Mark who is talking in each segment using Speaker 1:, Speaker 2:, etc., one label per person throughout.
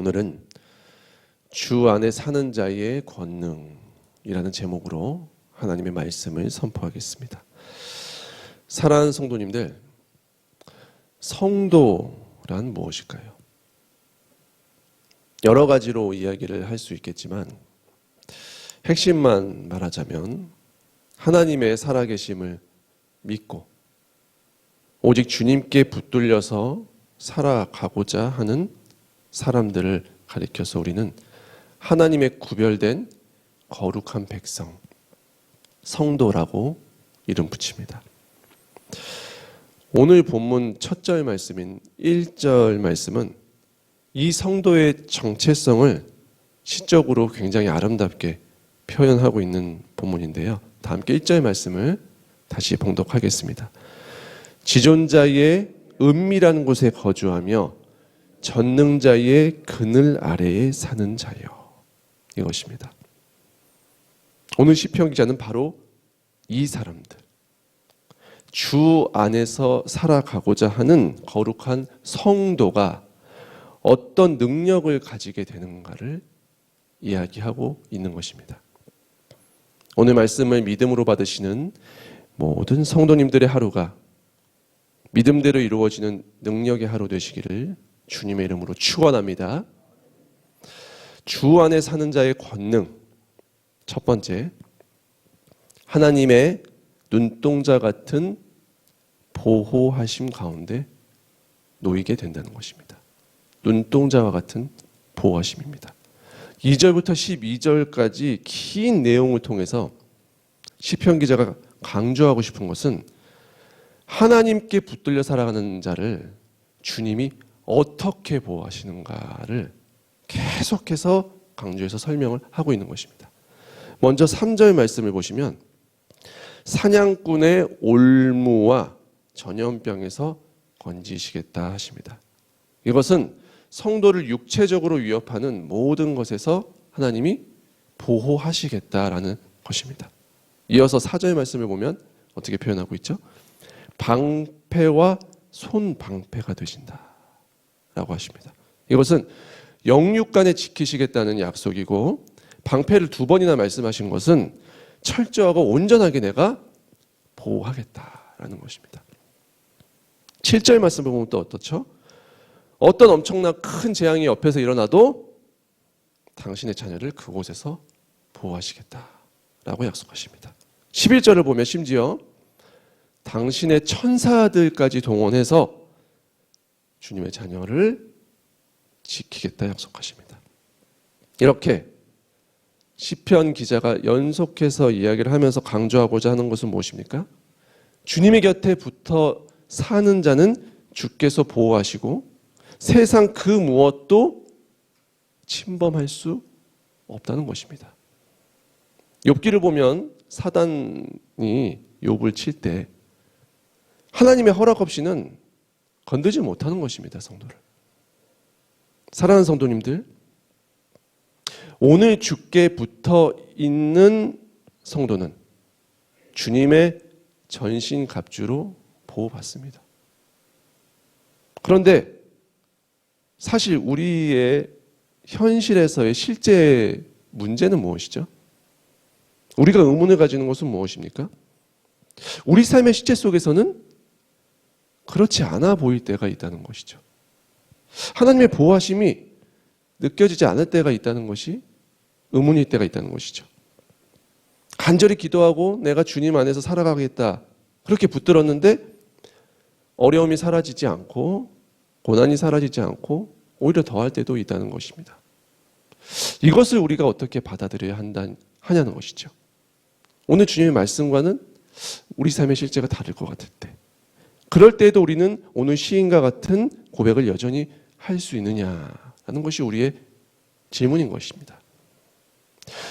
Speaker 1: 오늘은 주 안에 사는 자의 권능이라는 제목으로 하나님의 말씀을 선포하겠습니다. 사랑하는 성도님들, 성도란 무엇일까요? 여러 가지로 이야기를 할 수 있겠지만 핵심만 말하자면 하나님의 살아계심을 믿고 오직 주님께 붙들려서 살아가고자 하는 사람들을 가리켜서 우리는 하나님의 구별된 거룩한 백성, 성도라고 이름 붙입니다. 오늘 본문 첫 절 말씀인 1절 말씀은 이 성도의 정체성을 시적으로 굉장히 아름답게 표현하고 있는 본문인데요. 다 함께 1절 말씀을 다시 봉독하겠습니다. 지존자의 은밀한 곳에 거주하며 전능자의 그늘 아래에 사는 자여. 이것입니다. 오늘 시편 기자는 바로 이 사람들, 주 안에서 살아가고자 하는 거룩한 성도가 어떤 능력을 가지게 되는가를 이야기하고 있는 것입니다. 오늘 말씀을 믿음으로 받으시는 모든 성도님들의 하루가 믿음대로 이루어지는 능력의 하루 되시기를 주님의 이름으로 축원합니다. 주 안에 사는 자의 권능. 첫 번째, 하나님의 눈동자 같은 보호하심 가운데 놓이게 된다는 것입니다. 눈동자와 같은 보호하심입니다. 2절부터 12절까지 긴 내용을 통해서 시편 기자가 강조하고 싶은 것은 하나님께 붙들려 살아가는 자를 주님이 어떻게 보호하시는가를 계속해서 강조해서 설명을 하고 있는 것입니다. 먼저 3절 말씀을 보시면 사냥꾼의 올무와 전염병에서 건지시겠다 하십니다. 이것은 성도를 육체적으로 위협하는 모든 것에서 하나님이 보호하시겠다라는 것입니다. 이어서 4절 말씀을 보면 어떻게 표현하고 있죠? 방패와 손방패가 되신다 라고 하십니다. 이것은 영육간에 지키시겠다는 약속이고, 방패를 2번이나 말씀하신 것은 철저하고 온전하게 내가 보호하겠다라는 것입니다. 7절 말씀을 보면 또 어떻죠? 어떤 엄청난 큰 재앙이 옆에서 일어나도 당신의 자녀를 그곳에서 보호하시겠다라고 약속하십니다. 11절을 보면 심지어 당신의 천사들까지 동원해서 주님의 자녀를 지키겠다 약속하십니다. 이렇게 시편 기자가 연속해서 이야기를 하면서 강조하고자 하는 것은 무엇입니까? 주님의 곁에 붙어 사는 자는 주께서 보호하시고 세상 그 무엇도 침범할 수 없다는 것입니다. 욥기를 보면 사단이 욥을 칠 때 하나님의 허락 없이는 건들지 못하는 것입니다. 성도를. 사랑하는 성도님들, 오늘 주께 붙어 있는 성도는 주님의 전신갑주로 보호받습니다. 그런데 사실 우리의 현실에서의 실제 문제는 무엇이죠? 우리가 의문을 가지는 것은 무엇입니까? 우리 삶의 실제 속에서는 그렇지 않아 보일 때가 있다는 것이죠. 하나님의 보호하심이 느껴지지 않을 때가 있다는 것이 의문일 때가 있다는 것이죠. 간절히 기도하고 내가 주님 안에서 살아가겠다 그렇게 붙들었는데 어려움이 사라지지 않고 고난이 사라지지 않고 오히려 더할 때도 있다는 것입니다. 이것을 우리가 어떻게 받아들여야 하냐는 것이죠. 오늘 주님의 말씀과는 우리 삶의 실제가 다를 것 같을 때, 그럴 때에도 우리는 오늘 시인과 같은 고백을 여전히 할 수 있느냐라는 것이 우리의 질문인 것입니다.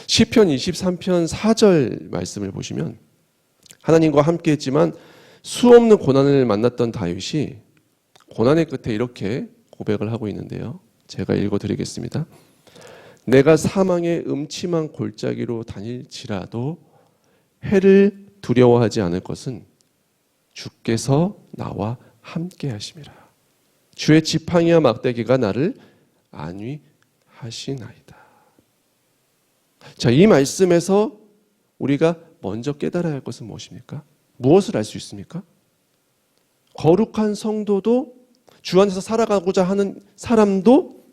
Speaker 1: 시편 23편 4절 말씀을 보시면 하나님과 함께 했지만 수없는 고난을 만났던 다윗이 고난의 끝에 이렇게 고백을 하고 있는데요. 제가 읽어드리겠습니다. 내가 사망의 음침한 골짜기로 다닐지라도 해를 두려워하지 않을 것은 주께서 나와 함께 하심이라. 주의 지팡이와 막대기가 나를 안위하시느니라. 하시나이다. 자, 이 말씀에서 우리가 먼저 깨달아야 할 것은 무엇입니까? 무엇을 알 수 있습니까? 거룩한 성도도 주 안에서 살아가고자 하는 사람도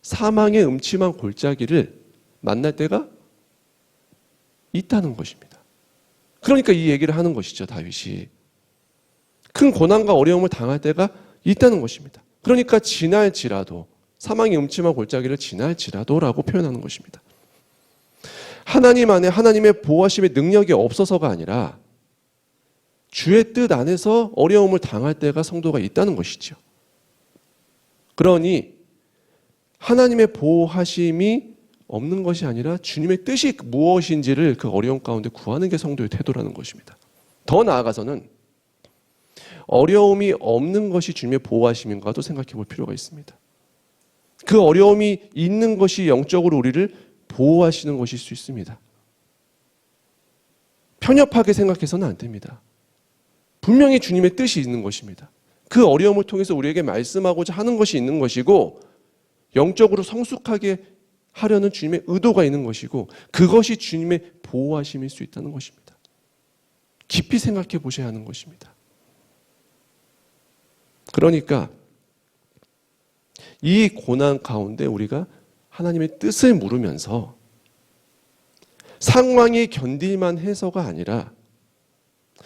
Speaker 1: 사망의 음침한 골짜기를 만날 때가 있다는 것입니다. 그러니까 이 얘기를 하는 것이죠, 다윗이. 큰 고난과 어려움을 당할 때가 있다는 것입니다. 그러니까 지날지라도, 사망의 음침한 골짜기를 지날지라도라고 표현하는 것입니다. 하나님 안에 하나님의 보호하심의 능력이 없어서가 아니라 주의 뜻 안에서 어려움을 당할 때가 성도가 있다는 것이죠. 그러니 하나님의 보호하심이 없는 것이 아니라 주님의 뜻이 무엇인지를 그 어려움 가운데 구하는 게 성도의 태도라는 것입니다. 더 나아가서는 어려움이 없는 것이 주님의 보호하심인가도 생각해 볼 필요가 있습니다. 그 어려움이 있는 것이 영적으로 우리를 보호하시는 것일 수 있습니다. 편협하게 생각해서는 안 됩니다. 분명히 주님의 뜻이 있는 것입니다. 그 어려움을 통해서 우리에게 말씀하고자 하는 것이 있는 것이고 영적으로 성숙하게 하려는 주님의 의도가 있는 것이고 그것이 주님의 보호하심일 수 있다는 것입니다. 깊이 생각해 보셔야 하는 것입니다. 그러니까 이 고난 가운데 우리가 하나님의 뜻을 물으면서 상황이 견딜만 해서가 아니라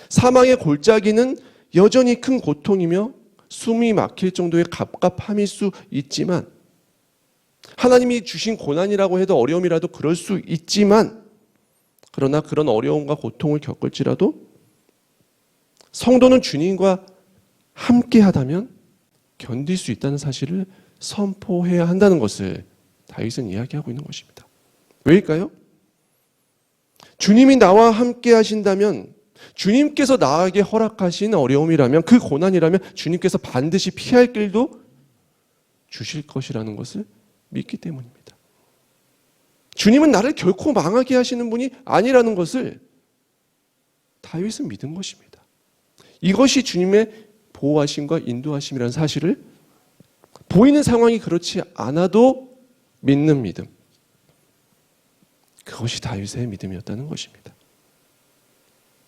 Speaker 1: 사망의 골짜기는 여전히 큰 고통이며 숨이 막힐 정도의 갑갑함일 수 있지만 하나님이 주신 고난이라고 해도 어려움이라도 그럴 수 있지만 그러나 그런 어려움과 고통을 겪을지라도 성도는 주님과 함께 하다면 견딜 수 있다는 사실을 선포해야 한다는 것을 다윗은 이야기하고 있는 것입니다. 왜일까요? 주님이 나와 함께 하신다면 주님께서 나에게 허락하신 어려움이라면 그 고난이라면 주님께서 반드시 피할 길도 주실 것이라는 것을 믿기 때문입니다. 주님은 나를 결코 망하게 하시는 분이 아니라는 것을 다윗은 믿은 것입니다. 이것이 주님의 보호하심과 인도하심이라는 사실을 보이는 상황이 그렇지 않아도 믿는 믿음. 그것이 다윗의 믿음이었다는 것입니다.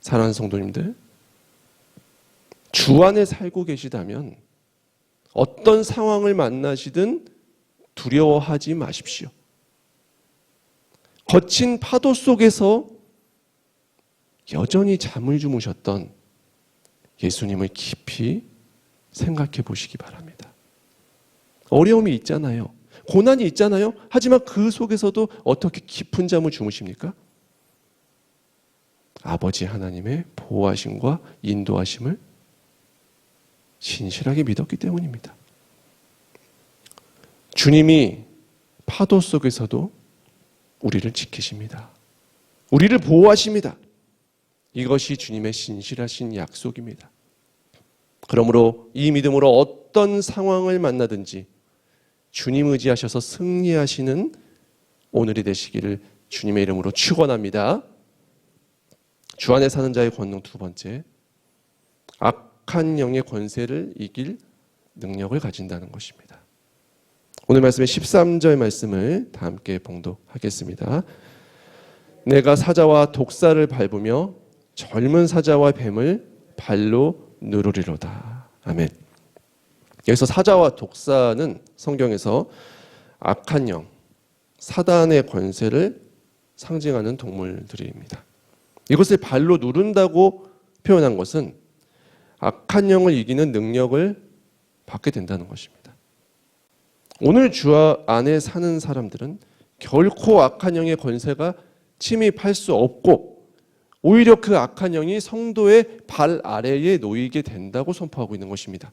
Speaker 1: 사랑하는 성도님들, 주 안에 살고 계시다면 어떤 상황을 만나시든 두려워하지 마십시오. 거친 파도 속에서 여전히 잠을 주무셨던 예수님을 깊이 생각해 보시기 바랍니다. 어려움이 있잖아요. 고난이 있잖아요. 하지만 그 속에서도 어떻게 깊은 잠을 주무십니까? 아버지 하나님의 보호하심과 인도하심을 신실하게 믿었기 때문입니다. 주님이 파도 속에서도 우리를 지키십니다. 우리를 보호하십니다. 이것이 주님의 신실하신 약속입니다. 그러므로 이 믿음으로 어떤 상황을 만나든지 주님 의지하셔서 승리하시는 오늘이 되시기를 주님의 이름으로 축원합니다. 주 안에 사는 자의 권능 두 번째, 악한 영의 권세를 이길 능력을 가진다는 것입니다. 오늘 말씀의 13절 말씀을 다 함께 봉독하겠습니다. 내가 사자와 독사를 밟으며 젊은 사자와 뱀을 발로 누르리로다. 아멘. 여기서 사자와 독사는 성경에서 악한 영, 사단의 권세를 상징하는 동물들입니다. 이것을 발로 누른다고 표현한 것은 악한 영을 이기는 능력을 받게 된다는 것입니다. 오늘 주 안에 사는 사람들은 결코 악한 영의 권세가 침입할 수 없고 오히려 그 악한 영이 성도의 발 아래에 놓이게 된다고 선포하고 있는 것입니다.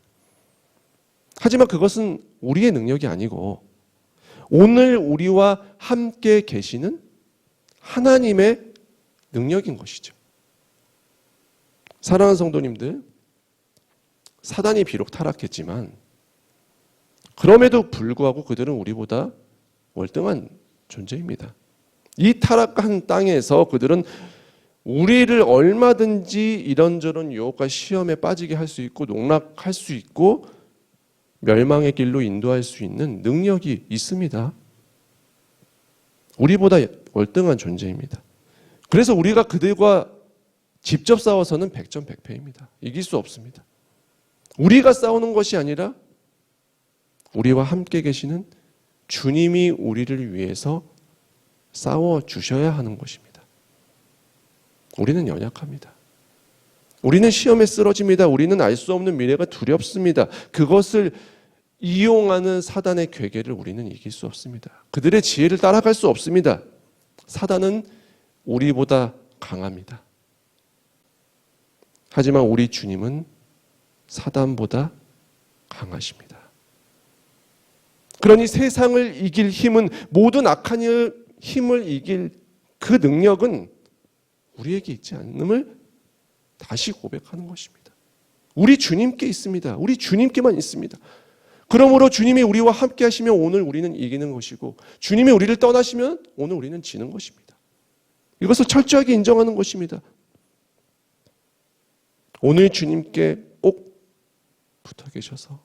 Speaker 1: 하지만 그것은 우리의 능력이 아니고 오늘 우리와 함께 계시는 하나님의 능력인 것이죠. 사랑하는 성도님들, 사단이 비록 타락했지만 그럼에도 불구하고 그들은 우리보다 월등한 존재입니다. 이 타락한 땅에서 그들은 우리를 얼마든지 이런저런 유혹과 시험에 빠지게 할 수 있고 농락할 수 있고 멸망의 길로 인도할 수 있는 능력이 있습니다. 우리보다 월등한 존재입니다. 그래서 우리가 그들과 직접 싸워서는 백전백패입니다. 이길 수 없습니다. 우리가 싸우는 것이 아니라 우리와 함께 계시는 주님이 우리를 위해서 싸워주셔야 하는 것입니다. 우리는 연약합니다. 우리는 시험에 쓰러집니다. 우리는 알 수 없는 미래가 두렵습니다. 그것을 이용하는 사단의 괴계를 우리는 이길 수 없습니다. 그들의 지혜를 따라갈 수 없습니다. 사단은 우리보다 강합니다. 하지만 우리 주님은 사단보다 강하십니다. 그러니 세상을 이길 힘은, 모든 악한 힘을 이길 그 능력은 우리에게 있지 않음을 다시 고백하는 것입니다. 우리 주님께 있습니다. 우리 주님께만 있습니다. 그러므로 주님이 우리와 함께 하시면 오늘 우리는 이기는 것이고, 주님이 우리를 떠나시면 오늘 우리는 지는 것입니다. 이것을 철저하게 인정하는 것입니다. 오늘 주님께 꼭 붙어 계셔서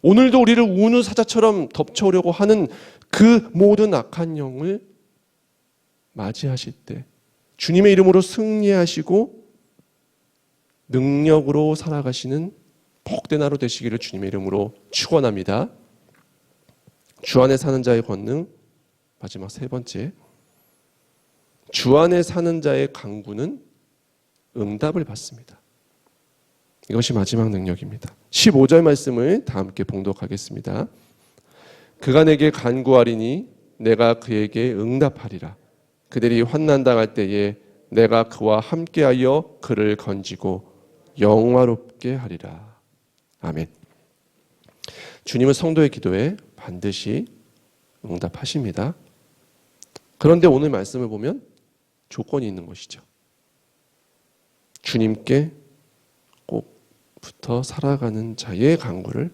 Speaker 1: 오늘도 우리를 우는 사자처럼 덮쳐오려고 하는 그 모든 악한 영을 맞이하실 때 주님의 이름으로 승리하시고 능력으로 살아가시는 복된 하루 되시기를 주님의 이름으로 축원합니다. 주 안에 사는 자의 권능, 마지막 세 번째, 주 안에 사는 자의 강구는 응답을 받습니다. 이것이 마지막 능력입니다. 15절 말씀을 다 함께 봉독하겠습니다. 그가 내게 간구하리니 내가 그에게 응답하리라. 그들이 환난당할 때에 내가 그와 함께하여 그를 건지고 영화롭게 하리라. 아멘. 주님은 성도의 기도에 반드시 응답하십니다. 그런데 오늘 말씀을 보면 조건이 있는 것이죠. 주님께 꼭 붙어 살아가는 자의 간구를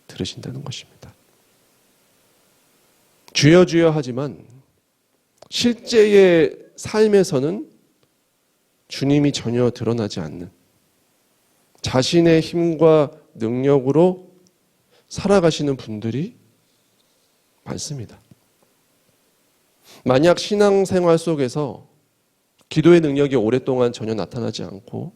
Speaker 1: 들으신다는 것입니다. 주여 주여 하지만 실제의 삶에서는 주님이 전혀 드러나지 않는, 자신의 힘과 능력으로 살아가시는 분들이 많습니다. 만약 신앙생활 속에서 기도의 능력이 오랫동안 전혀 나타나지 않고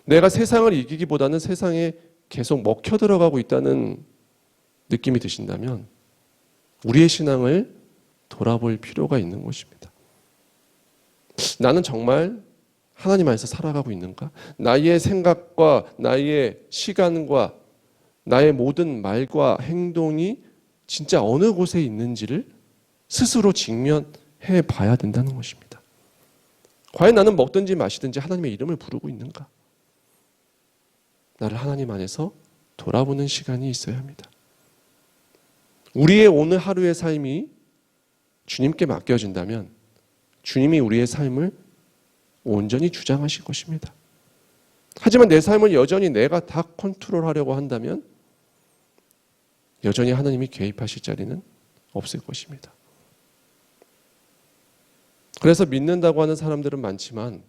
Speaker 1: 내가 세상을 이기기보다는 세상에 계속 먹혀 들어가고 있다는 느낌이 드신다면 우리의 신앙을 돌아볼 필요가 있는 것입니다. 나는 정말 하나님 안에서 살아가고 있는가? 나의 생각과 나의 시간과 나의 모든 말과 행동이 진짜 어느 곳에 있는지를 스스로 직면해 봐야 된다는 것입니다. 과연 나는 먹든지 마시든지 하나님의 이름을 부르고 있는가? 나를 하나님 안에서 돌아보는 시간이 있어야 합니다. 우리의 오늘 하루의 삶이 주님께 맡겨진다면 주님이 우리의 삶을 온전히 주장하실 것입니다. 하지만 내 삶을 여전히 내가 다 컨트롤하려고 한다면 여전히 하나님이 개입하실 자리는 없을 것입니다. 그래서 믿는다고 하는 사람들은 많지만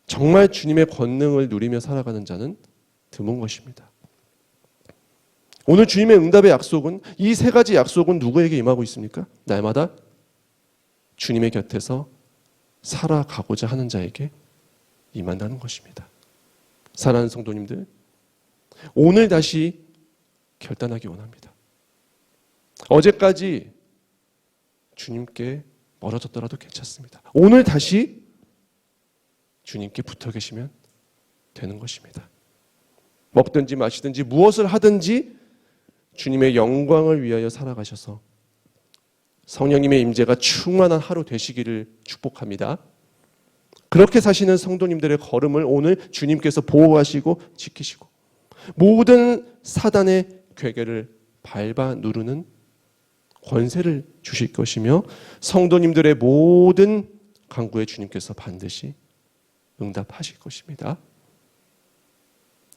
Speaker 1: 정말 주님의 권능을 누리며 살아가는 자는 드문 것입니다. 오늘 주님의 응답의 약속은, 이 세 가지 약속은 누구에게 임하고 있습니까? 날마다 주님의 곁에서 살아가고자 하는 자에게 임한다는 것입니다. 사랑하는 성도님들, 오늘 다시 결단하기 원합니다. 어제까지 주님께 멀어졌더라도 괜찮습니다. 오늘 다시 주님께 붙어 계시면 되는 것입니다. 먹든지 마시든지 무엇을 하든지 주님의 영광을 위하여 살아가셔서 성령님의 임재가 충만한 하루 되시기를 축복합니다. 그렇게 사시는 성도님들의 걸음을 오늘 주님께서 보호하시고 지키시고 모든 사단의 괴계를 밟아 누르는 권세를 주실 것이며 성도님들의 모든 간구에 주님께서 반드시 응답하실 것입니다.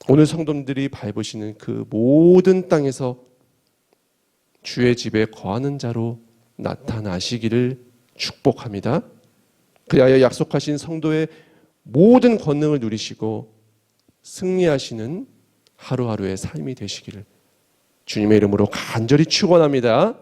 Speaker 1: 오늘 성도님들이 밟으시는 그 모든 땅에서 주의 집에 거하는 자로 나타나시기를 축복합니다. 그리하여 약속하신 성도의 모든 권능을 누리시고 승리하시는 하루하루의 삶이 되시기를 주님의 이름으로 간절히 축원합니다.